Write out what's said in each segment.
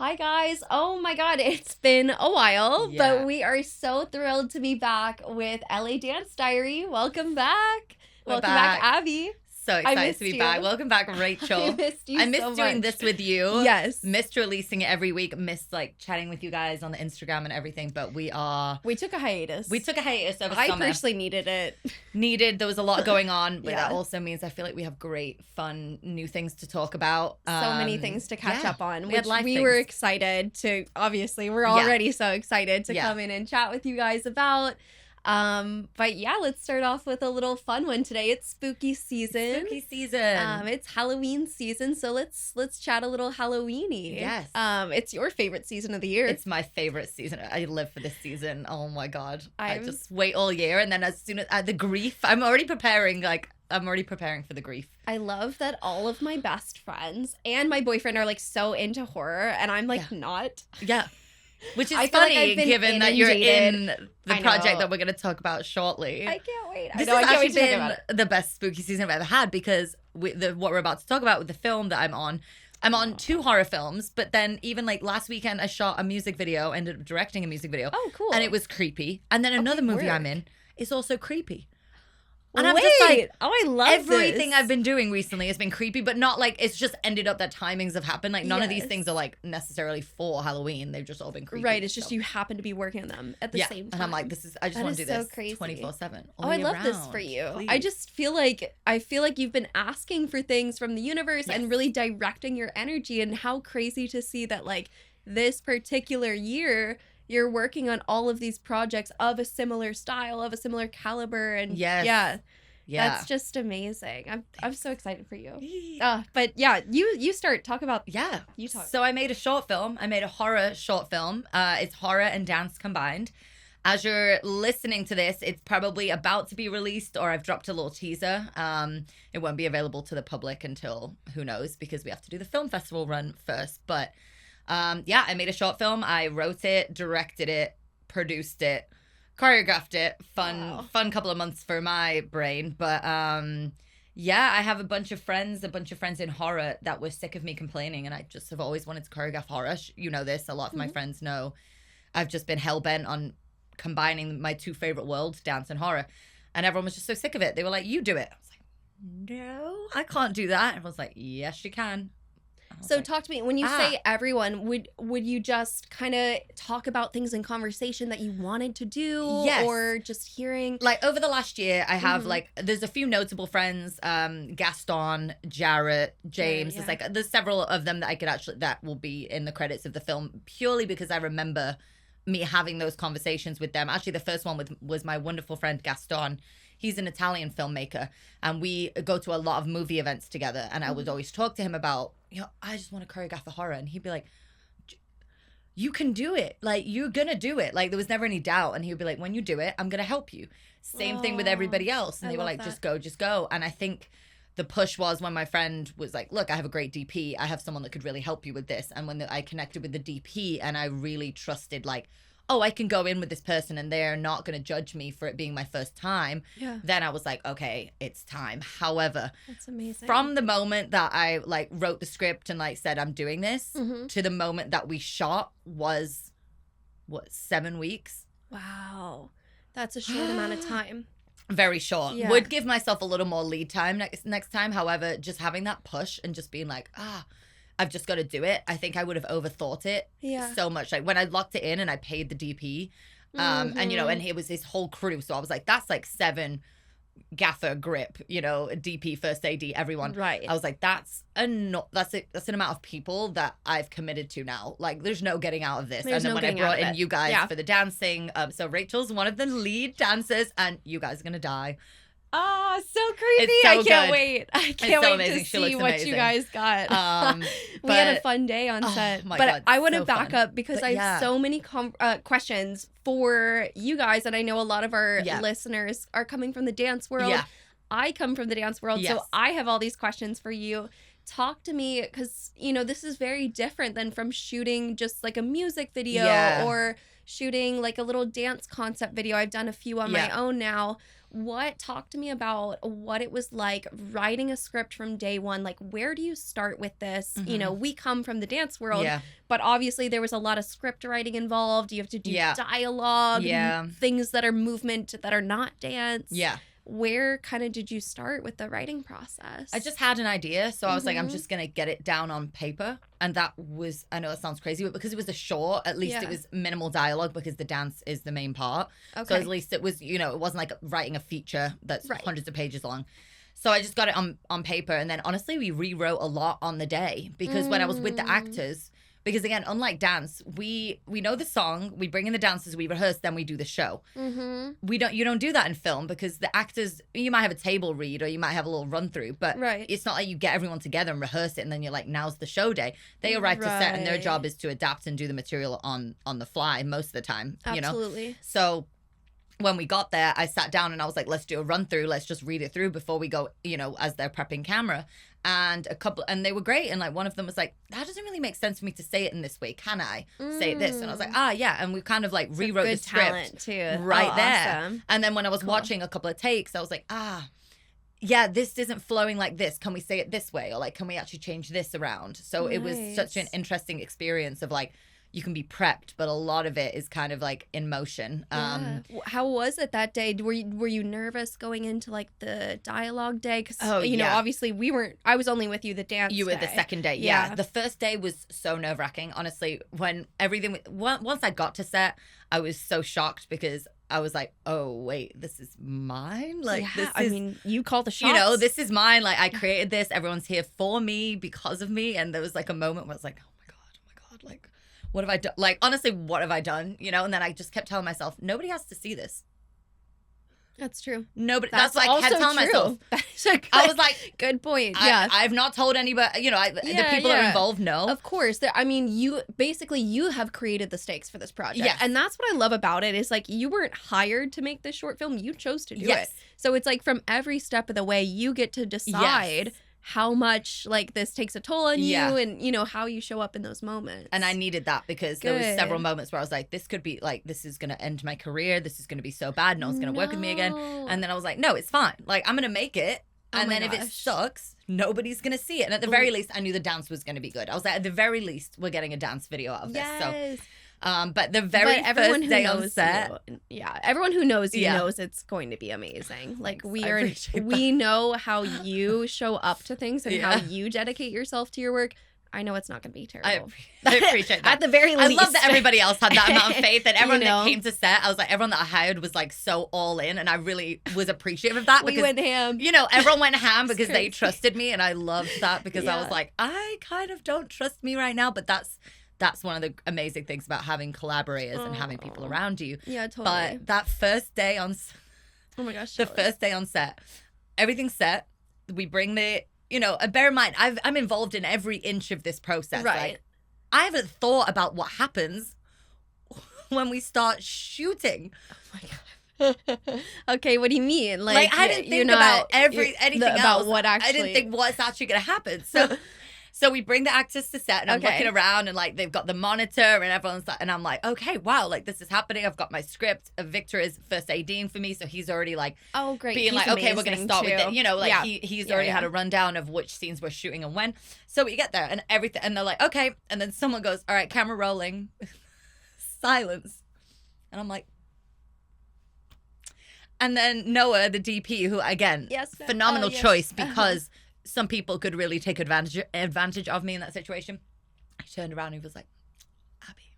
Hi guys. Oh my god, it's been a while, Yeah. but we are so thrilled to be back with LA Dance Diary. Welcome back. We're Welcome back, back. Abby. So I excited missed to be you. back. Welcome back, I Rachel. missed you I missed so doing much. this with you. Yes. Missed releasing it every week. Missed like chatting with you guys on the Instagram and everything. But we took a hiatus. took a hiatus over I summer. personally needed it. There was a lot going on, but Yeah. that also means I feel like we have great, fun, new things to talk about. So many things to catch up on, We had which life we were things. excited to, obviously, we're Yeah. already so excited to Yeah. come in and chat with you guys about. But yeah, let's start off with a little fun one today. It's spooky season. Spooky season. It's Halloween season, so let's chat a little Halloweeny. Yes. It's your favorite season of the year. It's my favorite season. I live for this season. Oh my god. I I'm- just wait all year, and then as soon as the grief, I'm already preparing for the grief. I love that all of my best friends and my boyfriend are like so into horror, and I'm like not. Yeah. Which is I feel like funny I've been given that you're inundated. in the I project know. that we're going to talk about shortly. I can't wait. This I know. I has can't wait actually to talk about been it. the best spooky season I've ever had because what we're about to talk about with the film that I'm on 2 horror films, but then even like last weekend I shot a music video, ended up directing a music video. Oh, cool. And it was creepy. And then another movie work. I'm in is also creepy. And I'm just like, oh, I love everything this. I've been doing recently has been creepy, but not like it's just ended up that timings have happened. Like none of these Yes. things are like necessarily for Halloween. They've just all been creepy. Right, it's just so. you happen to be working on them at the same time. And I'm like, I just That want to is do so this crazy. 24/7. Oh, I love this for you. I just feel like you've been asking for things from the universe Yes. and really directing your energy, and how crazy to see that like this particular year you're working on all of these projects of a similar style, of a similar caliber, and Yes. Yeah. that's just amazing. I'm so excited for you. Yeah. But yeah, you start talk about Yeah. you talk. So I made a short film. I made a horror short film. It's horror and dance combined. As you're listening to this, it's probably about to be released, or I've dropped a little teaser. It won't be available to the public until who knows, because we have to do the film festival run first. But yeah, I made a short film. I wrote it, directed it, produced it, choreographed it. Wow. Fun couple of months for my brain. But yeah, I have a bunch of friends in horror that were sick of me complaining, and I just have always wanted to choreograph horror. You know this, a lot of my friends know. I've just been hell-bent on combining my 2 favorite worlds, dance and horror. And everyone was just so sick of it. They were like, you do it. I was like, no, I can't do that. Everyone's like, yes, you can. I was So like, talk to me, when you say everyone, would you just kind of talk about things in conversation that you wanted to do? Yes. Or just hearing? like over the last year, I have Mhm. like, there's a few notable friends, Gaston, Jarrett, James. yeah. It's like, there's several of them that will be in the credits of the film, purely because I remember me having those conversations with them. Actually, the first one was my wonderful friend Gaston. He's an Italian filmmaker, and we go to a lot of movie events together. And I would always talk to him about, I just want to choreograph a horror. And he'd be like, you can do it. Like, you're going to do it. Like, there was never any doubt. And he would be like, when you do it, I'm going to help you. Same thing with everybody else. And I they were love like, that. just go. And I think the push was when my friend was like, look, I have a great DP. I have someone that could really help you with this. And when I connected with the DP and I really trusted, like, oh, I can go in with this person and they're not going to judge me for it being my first time. Yeah, Then I was like, okay, it's time. However, that's amazing. from the moment that I like wrote the script and like said I'm doing this Mhm. to the moment that we shot was 7 weeks. Wow, that's a short amount of time. Very short. Yeah. Would give myself a little more lead time next time. However, just having that push and just being like, I've just got to do it. I think I would have overthought it Yeah. so much. Like when I locked it in and I paid the DP, and and it was his whole crew. So I was like, that's like 7 gaffer, grip, DP, first AD, everyone. Right. I was like, that's an amount of people that I've committed to now. Like, there's no getting out of this. There's and then no when I getting out brought of in it. you guys Yeah. for the dancing, so Rachel's one of the lead dancers, and you guys are gonna die. So creepy. It's so I can't good. wait. I so can't wait amazing. to She see looks what you amazing. guys got. We had a fun day on set. my but God, I want to so back fun. up because But I have yeah. so many questions for you guys, and I know a lot of our Yeah. listeners are coming from the dance world. Yeah. I come from the dance world, so Yes. I have all these questions for you. Talk to me, because this is very different than from shooting just like a music video Yeah. or shooting like a little dance concept video. I've done a few on my Yeah. own now. Talk to me about what it was like writing a script from day one. Like, where do you start with this? You know, we come from the dance world, but obviously there was a lot of script writing involved. You have to do dialogue, things that are movement that are not dance. Yeah. Where kind of did you start with the writing process? I just had an idea. So I was like, I'm just going to get it down on paper. And that was, I know it sounds crazy, but because it was a short, at least it was minimal dialogue because the dance is the main part. Okay. So at least it was, you know, it wasn't like writing a feature that's hundreds of pages long. So I just got it on paper. And then honestly, we rewrote a lot on the day because when I was with the actors, because again, unlike dance, we know the song, we bring in the dancers, we rehearse, then we do the show. You don't do that in film because the actors, you might have a table read or you might have a little run through, but it's not like you get everyone together and rehearse it and then you're like, now's the show day. They arrive to set and their job is to adapt and do the material on the fly most of the time. Absolutely. You know? So when we got there, I sat down and I was like, let's do a run through. Let's just read it through before we go, you know, as they're prepping camera. And they were great. And like one of them was like, that doesn't really make sense for me to say it in this way. Can I say this? And I was like, yeah. And we kind of like rewrote the script too. right there. Awesome. And then when I was watching a couple of takes, I was like, yeah, this isn't flowing like this. Can we say it this way? Or like, can we actually change this around? So it was such an interesting experience of like, you can be prepped, but a lot of it is kind of like in motion. How was it that day? Were you nervous going into like the dialogue day? Because you know, obviously I was only with you the dance. You were the second day. Yeah. The first day was so nerve wracking. Honestly, when once I got to set, I was so shocked because I was like, oh wait, this is mine. Like I mean, you called the shots. You know, this is mine. Like I created this. Everyone's here for me because of me. And there was like a moment where I was like, oh my god, like. What have I done? Like, honestly, what have I done? You know, and then I just kept telling myself, nobody has to see this. That's true. Nobody. That's what I kept telling myself. I was like, good point. Yeah. I've not told anybody, you know, the people that are involved know. Of course. I mean, you have created the stakes for this project. Yes. And that's what I love about it is like, you weren't hired to make this short film. You chose to do it. So it's like from every step of the way, you get to decide how much like this takes a toll on you and you know how you show up in those moments. And I needed that because there was several moments where I was like, this could be like, this is gonna end my career, this is gonna be so bad, no one's gonna work with me again. And then I was like, no, it's fine, like I'm gonna make it. And then if it sucks, nobody's gonna see it. And at the very least, I knew the dance was gonna be good. I was like, at the very least, we're getting a dance video out of this. So but the very first day on set, everyone who knows you knows it's going to be amazing. Like we know how you show up to things and how you dedicate yourself to your work. I know it's not going to be terrible. I appreciate that. At the very least. I love that everybody else had that amount of faith and everyone that came to set, I was like, everyone that I hired was like so all in and I really was appreciative of that. We because, went ham. You know, everyone went ham because they trusted me and I loved that because I was like, I kind of don't trust me right now, but that's one of the amazing things about having collaborators and having people around you. Yeah, totally. But that first day on oh my gosh, the first day on set, everything's set. We bring the, you know, bear in mind, I'm involved in every inch of this process. Right. Like, I haven't thought about what happens when we start shooting. Oh my God. Okay, what do you mean? Like I didn't think about anything else. About what actually. I didn't think what's actually going to happen. So we bring the actors to set and I'm looking around and like they've got the monitor and everyone's like, and I'm like, okay, wow, like this is happening. I've got my script. Victor is first ADing for me. So he's already like, oh great, being he's like, okay, we're going to start with it. You know, like he's already had a a rundown of which scenes we're shooting and when. So we get there and everything. And they're like, okay. And then someone goes, all right, camera rolling. Silence. And I'm like, and then Noah, the DP, who again, phenomenal choice because some people could really take advantage of me in that situation. I turned around and he was like, Abby,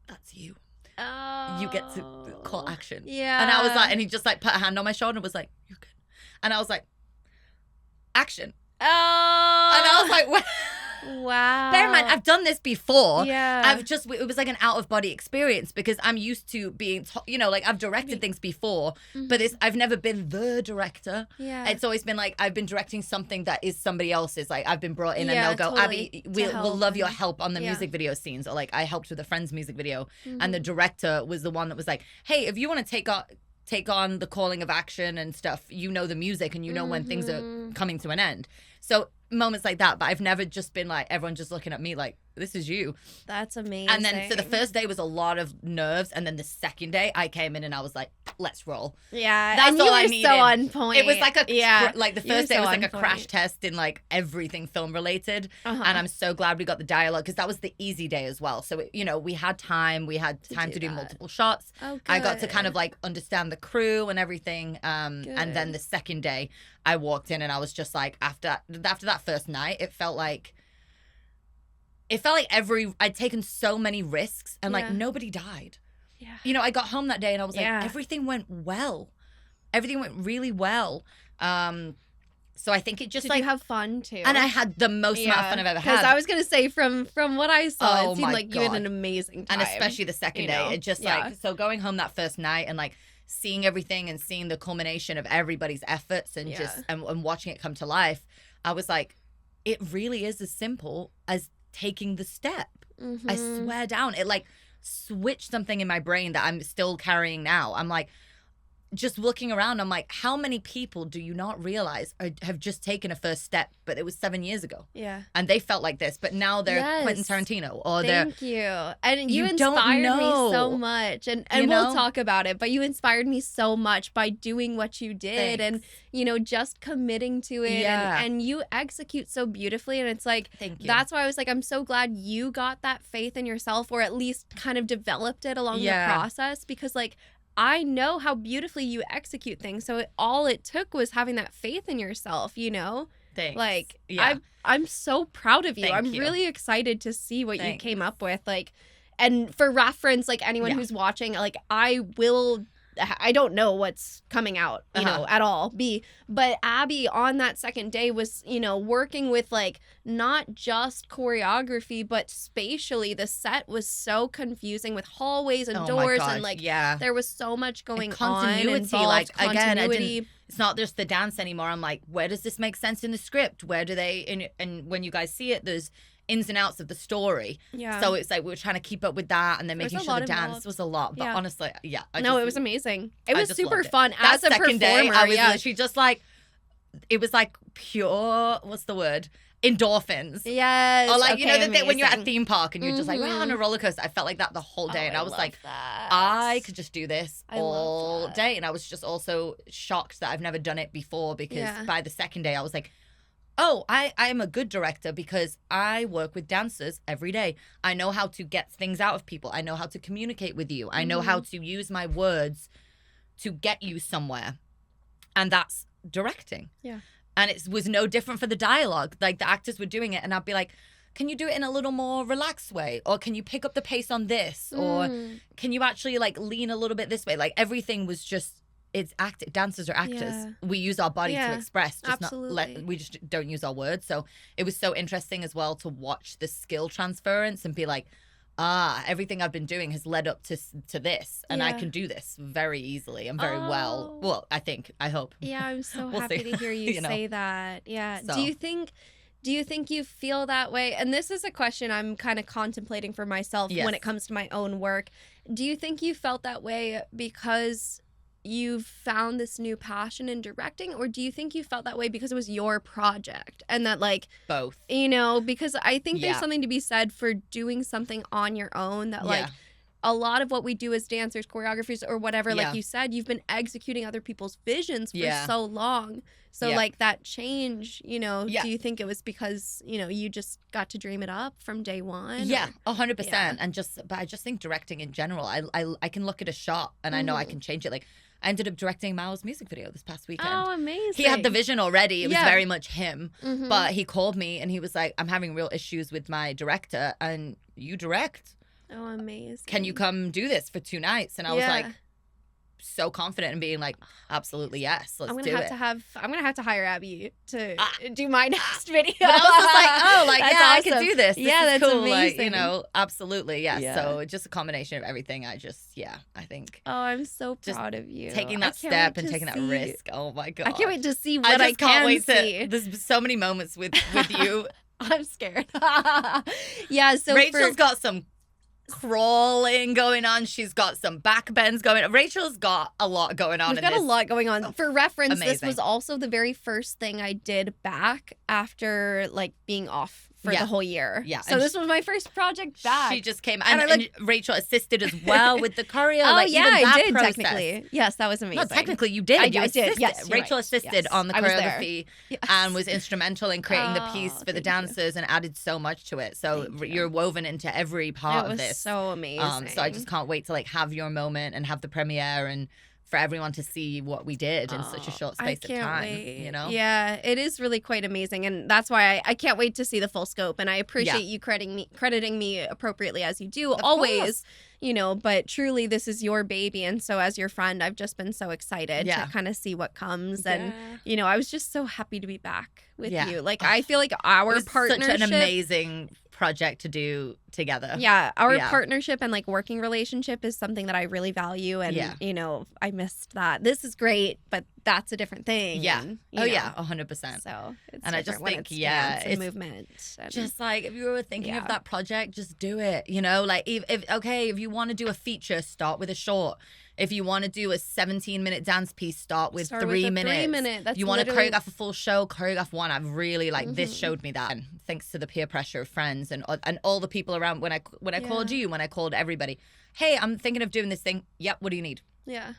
that's you. Oh. You get to call action. Yeah. And I was like, and he just like put a hand on my shoulder and was like, you're good. And I was like, action. Oh. And I was like, what? Wow. Bear in mind, I've done this before. Yeah. It was like an out of body experience because I'm used to being, you know, like I've directed things before, but I've never been the director. Yeah. It's always been like, I've been directing something that is somebody else's. Like I've been brought in and they'll go, totally. Abby, we'll love your help on the music video scenes. Or like I helped with a friend's music video and the director was the one that was like, hey, if you want to take on the calling of action and stuff, you know the music and you know when things are coming to an end. So moments like that, but I've never just been like, everyone just looking at me like, this is you. That's amazing. And then, so the first day was a lot of nerves. And then the second day I came in and I was like, let's roll. Yeah. That's and all you I were needed. So on point. It was like like the first day so was like a point. crash test in like everything film related. And I'm so glad we got the dialogue because that was the easy day as well. So, we had time. We had time to do multiple shots. Oh, I got to kind of like understand the crew and everything. And then the second day I walked in and I was just like, after that first night, it felt like I'd taken so many risks and like nobody died. Yeah. I got home that day and I was like, everything went well. Everything went really well. So I think it just Did you have fun too? And I had the most amount of fun I've ever had. Because I was gonna say from what I saw, it seemed like you had an amazing time. And especially the second day. It just like, so going home that first night and like seeing everything and seeing the culmination of everybody's efforts and just and watching it come to life, I was like, it really is as simple as taking the step. I swear down. It like switched something in my brain that I'm still carrying now. I'm like, just looking around, I'm like, how many people do you not realize have just taken a first step, but it was 7 years ago? Yeah. And they felt like this, but now they're Quentin Tarantino or they're... Thank you. And you inspired me so much. And we'll talk about it, but you inspired me so much by doing what you did. Thanks. And, just committing to it. Yeah. And you execute so beautifully. And it's like, thank you. That's why I was like, I'm so glad you got that faith in yourself, or at least kind of developed it along the process, because like, I know how beautifully you execute things. So all it took was having that faith in yourself, Thanks. Like, I'm so proud of you. Thank I'm you. really excited to see what you came up with. Like, and for reference, like anyone who's watching, like I don't know what's coming out, at all. But Abby on that second day was, working with like not just choreography, but spatially. The set was so confusing with hallways and doors and like there was so much going and continuity, on. Like continuity. Again, it's not just the dance anymore. I'm like, where does this make sense in the script? Where do they? And when you guys see it, there's ins and outs of the story. Yeah. So it's like we were trying to keep up with that and then making sure the dance was a lot. But honestly, it was amazing. It was super fun as a performer. Day, I was literally just like, it was like pure, what's the word? Endorphins. Yes. Or like, when you're at a theme park and you're just like, wow, on a roller coaster. I felt like that the whole day. And I was like, I could just do this all day. And I was just also shocked that I've never done it before because by the second day I was like, oh, I am a good director because I work with dancers every day. I know how to get things out of people. I know how to communicate with you. I know how to use my words to get you somewhere. And that's directing. Yeah. And it was no different for the dialogue. Like the actors were doing it and I'd be like, can you do it in a little more relaxed way? Or can you pick up the pace on this? Or can you actually like lean a little bit this way? Like everything was just, it's acting. Dancers are actors. Yeah. We use our body to express, we just don't use our words. So it was so interesting as well to watch the skill transference and be like, everything I've been doing has led up to this, and I can do this very easily and very well. Well, I hope. Yeah, I'm so happy to hear you say that. Yeah. So. Do you think you feel that way? And this is a question I'm kind of contemplating for myself when it comes to my own work. Do you think you felt that way because you've found this new passion in directing, or do you think you felt that way because it was your project and that like both, because I think there's something to be said for doing something on your own that like a lot of what we do as dancers, choreographers or whatever, like you said, you've been executing other people's visions for so long. So like that change, do you think it was because, you just got to dream it up from day one? Yeah, 100%. And but I just think directing in general, I can look at a shot and I know I can change it. Like I ended up directing Mao's music video this past weekend. Oh, amazing. He had the vision already. It was very much him. But he called me and he was like, I'm having real issues with my director and you direct. Oh, amazing. Can you come do this for 2 nights? And I was like, so confident in being like, absolutely yes, let's do it. I'm gonna have to hire Abby to do my next video. But I was like, that's awesome. I can do this. That's cool. amazing. Like, absolutely, yeah. So just a combination of everything. I just, I think. Oh, I'm so proud of you. Taking that step and taking that risk. Oh my god. I can't wait to see what I can't wait see. There's so many moments with you. I'm scared. Yeah. So Rachel's got some crawling going on. She's got some back bends going on. Rachel's got a lot going on. We've got a lot going on. For reference, amazing. This was also the very first thing I did back after like being off for the whole year. Yeah. So this was my first project back. She just came and Rachel assisted as well with the choreo. Oh, like, yeah, even that I did process. Technically. Yes, that was amazing. No, technically you did. I did. Yes, Rachel assisted on the choreography and was instrumental in creating the piece for the dancers and added so much to it. So you're woven into every part of this. It was so amazing. So I just can't wait to like have your moment and have the premiere and for everyone to see what we did in such a short space of time. Wait. You know? Yeah, it is really quite amazing. And that's why I can't wait to see the full scope. And I appreciate you crediting me appropriately as you do always, you know, but truly this is your baby. And so as your friend, I've just been so excited to kind of see what comes. And, you know, I was just so happy to be back with you. Like, I feel like our partnership. Such an amazing project to do together. Yeah, our partnership and like working relationship is something that I really value, and you know, I missed that. This is great, but that's a different thing. Yeah. And, 100%. So it's and I just think it's movement. And, just like if you were thinking of that project, just do it. You know, like if you want to do a feature, start with a short. If you want to do a 17-minute dance piece, start with 3 minutes. 3 minute. That's you want to choreograph a full show, choreograph one. I've really this showed me that. And thanks to the peer pressure of friends and all the people around. When I called you, when I called everybody, hey, I'm thinking of doing this thing. Yep, what do you need? Yeah.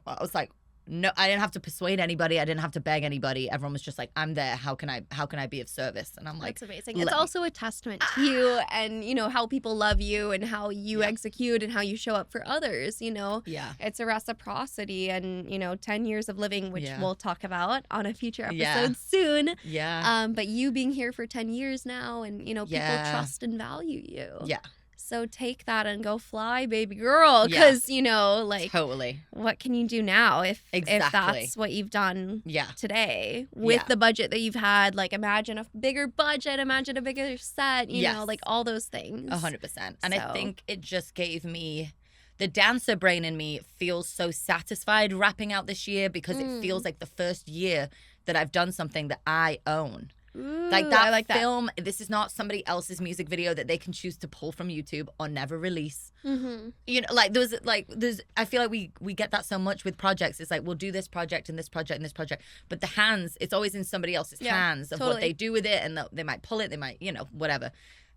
Well, I was like, no, I didn't have to persuade anybody. I didn't have to beg anybody. Everyone was just like, I'm there. How can I be of service? And I'm like, that's amazing. It's also a testament to you and, you know, how people love you and how you execute and how you show up for others, you know? Yeah. It's a reciprocity and, you know, 10 years of living, which we'll talk about on a future episode soon. Yeah. But you being here for 10 years now and, you know, people trust and value you. Yeah. So take that and go fly, baby girl. Because, you know, like, totally. What can you do now if that's what you've done today with the budget that you've had? Like, imagine a bigger budget, imagine a bigger set, you know, like all those things. 100%. And I think it just gave me, the dancer brain in me feels so satisfied wrapping out this year because it feels like the first year that I've done something that I own. Ooh, like that I like film, this is not somebody else's music video that they can choose to pull from YouTube or never release. Mm-hmm. You know, like there's I feel like we get that so much with projects. It's like we'll do this project and this project and this project, but the hands, it's always in somebody else's hands of what they do with it, and they might pull it, they might, you know, whatever.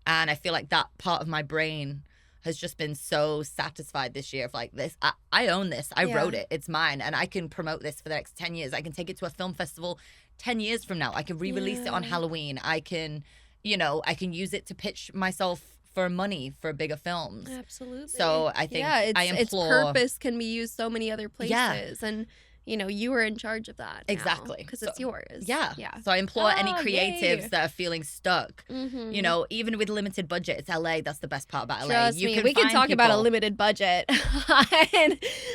And I feel like that part of my brain has just been so satisfied this year of like this. I own this. I wrote it. It's mine, and I can promote this for the next 10 years. I can take it to a film festival 10 years from now. I can re-release it on Halloween. I can, you know, I can use it to pitch myself for money for bigger films. Absolutely. So I think I implore. Its purpose can be used so many other places. And, you know, you are in charge of that. Exactly. Because it's yours. Yeah. So I implore any creatives that are feeling stuck, you know, even with limited budget, it's LA. That's the best part about LA. Trust me, we can talk about a limited budget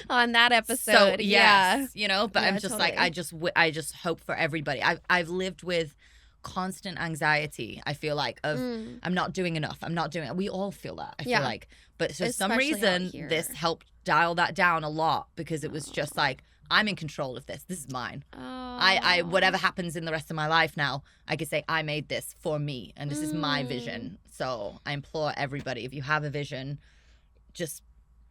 on that episode. So, you know, but I'm just like, I just hope for everybody. I've lived with constant anxiety, I feel like, of I'm not doing enough. We all feel that, I feel like. But for some reason, this helped dial that down a lot because it was just like, I'm in control of this. This is mine. I whatever happens in the rest of my life now, I can say I made this for me and this is my vision. So I implore everybody, if you have a vision, just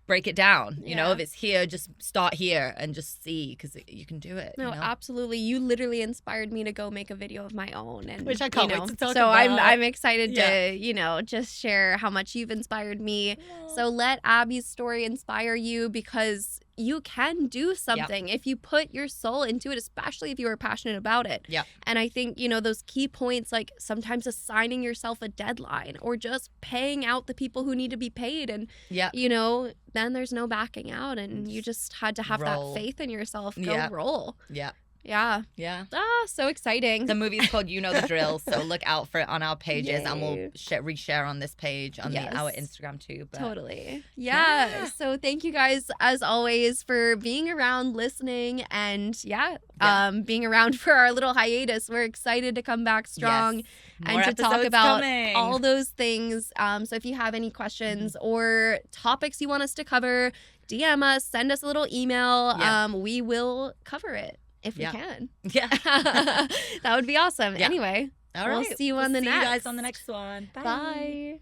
break it down. You know, if it's here, just start here and just see, because you can do it. No, you know? Absolutely. You literally inspired me to go make a video of my own, and which I can't wait to talk so about. I'm excited to, you know, just share how much you've inspired me. So let Abby's story inspire you, because you can do something if you put your soul into it, especially if you are passionate about it. And I think, you know, those key points, like sometimes assigning yourself a deadline or just paying out the people who need to be paid. And, you know, then there's no backing out, and you just had to have that faith in yourself. Go roll. Yeah. So exciting. The movie's called You Know the Drill, so look out for it on our pages, and we'll reshare on this page on our Instagram too. But... Totally. So thank you guys, as always, for being around, listening, and being around for our little hiatus. We're excited to come back strong and to talk about all those things. So if you have any questions or topics you want us to cover, DM us, send us a little email. We will cover it. If we can. That would be awesome. Anyway, all right. We'll see you on the next. See you guys on the next one. Bye. Bye.